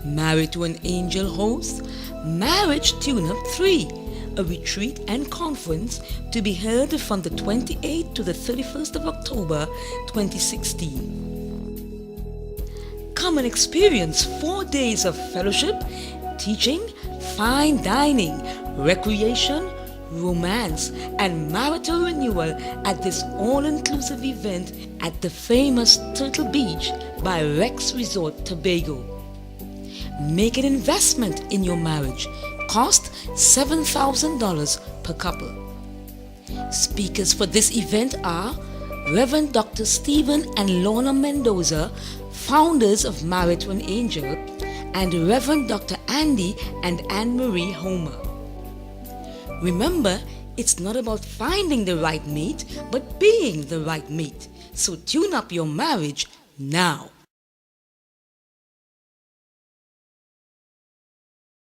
Married to an Angel hosts Marriage Tune-Up 3, a retreat and conference to be held from the 28th to the 31st of October 2016. Come and experience 4 days of fellowship, teaching, fine dining, recreation, romance, and marital renewal at this all-inclusive event at the famous Turtle Beach by Rex Resort Tobago. Make an investment in your marriage. Cost $7,000 per couple. Speakers for this event are Reverend Dr. Stephen and Lorna Mendoza, founders of Married to an Angel, and Reverend Dr. Andy and Anne-Marie Homer. Remember, it's not about finding the right mate, but being the right mate. So tune up your marriage now.